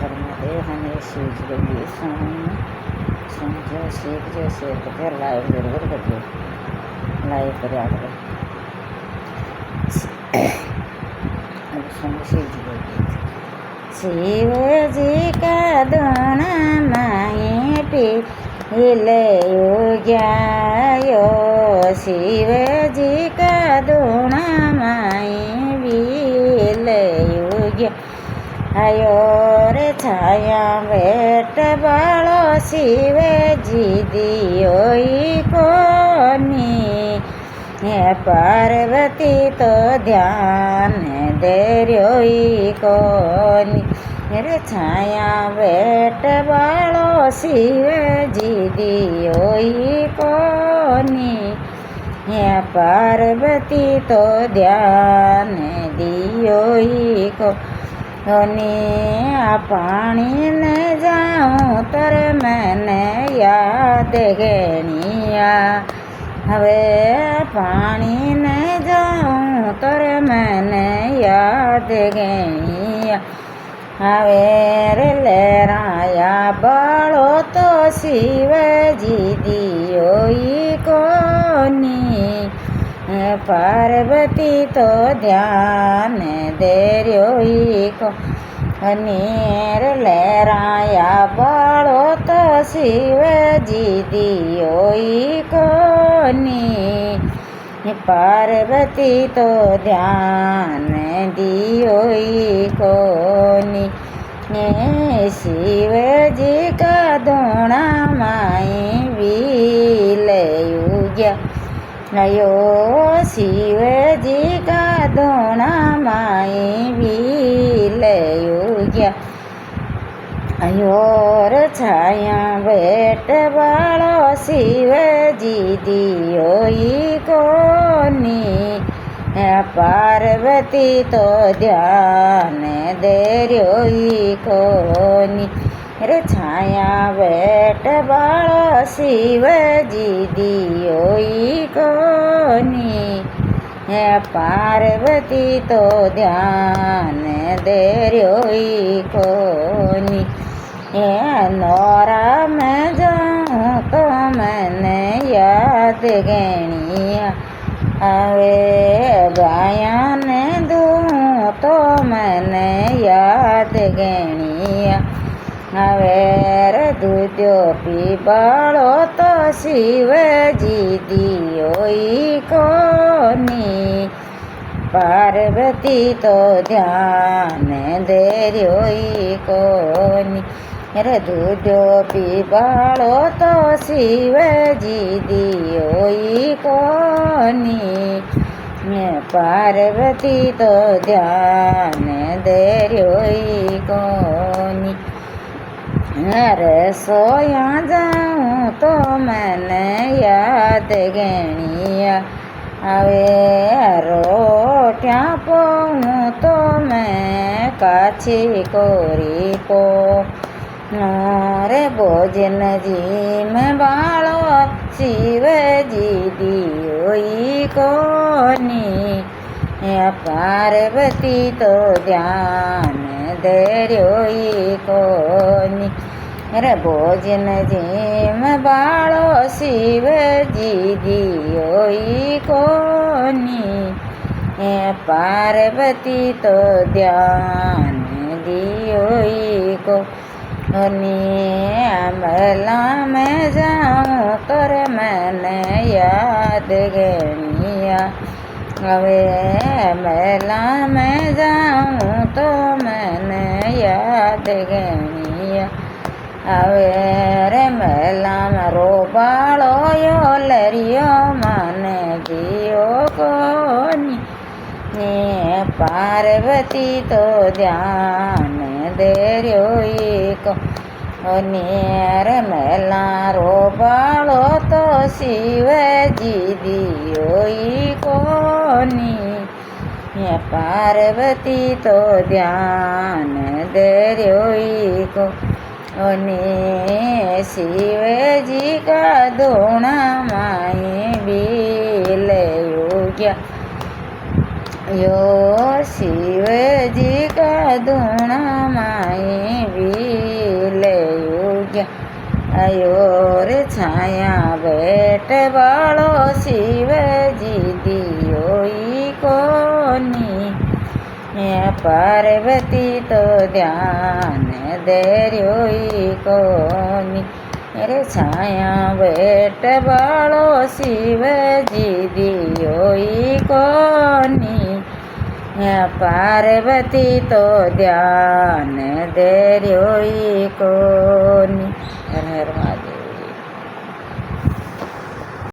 હર અને શિવ જોઈએ સમજો શીખ જશે તો ત્યારે લાઈવ બરોબર કરજો લાઈવ કર્યા આપણે शिवजी का दोना माए पीले यो शिवजी का दोना माए पीले आयो रे छाया बेट बालो शिवजी दियो कोनी पार्वती तो ध्यान दे रोई कोनी रे छाया बेट बालो शिवजी दियोई कोनी पार्वती तो ध्यान दियोई कोनी आ पानी ने जाऊं तर मैंने याद गणिया हवे पानी ने जाऊं तर मैंने याद गई हवे रे लहराया बालो तो शिवजी दियोई कोनी पार्वती तो ध्यान दे रोई को नीर लहराया बालो तो शिवजी दियोई कोनी पार्वती तो ध्यान दियोई कोनी शिवजी का दोना माई विलयुग्या अयो शिवजी का दोना माई विलयुग्या अयो रे छाया बेट बालो शिवजी दियोई कोनी पार्वती तो ध्यान दे रोई कोनी रे छाया बेट बालो शिवजी दियोई कोनी पार्वती तो ध्यान दे रोई कोनी नौरा में जाऊँ तो मैंने याद गणिया अवे गायन दूँ तो मैंने याद गणिया अवे दूधो पी बालो तो शिवजी दियोई कोनी पार्वती तो ध्यान दे रोई कोनी रे दूधो पी बालो तो शिवजी दियोई कोनी पार्वती तो ध्यान दे रोई कोनी अरे सोया जाऊँ तो मैंने याद गणिया अवे रोटिया पाऊँ तो मैं काछी कोरी पो रे भोजन जी में बालो शिवजी दियोई कोनी पार्वती तो ध्यान दे रोई कोनी रे भोजन जी में बालो शिवजी दियोई कोनी पार्वती तो ध्यान दियोई कोनी अमला में जाऊँ तर मैंने याद गणिया अवे मेला में जाऊँ तो मैंने याद गणिया अवे रे मेला में रो बालो यो लरियो माने जियो कोनी पार्वती तो ध्यान दे रोई कोनी रे मेला रो बालो तो शिवजी दियोई कोनी पार्वती तो ध्यान दे रोई कोनी शिवजी का दोना माई विलयुग्या यो शिवजी का दोना माई આયો રે છાયા બેટ વાળો શિવજી દિયો ઈ કોની પાર્વતી તો ધ્યાન ધર્યો ઈ કોની રે છાયા બેટ વાળો શિવજી દિયો ઈ કોની પાર્વતી તો ધ્યાન ધર્યો ઈ કોની. હર હર મહાદેવ.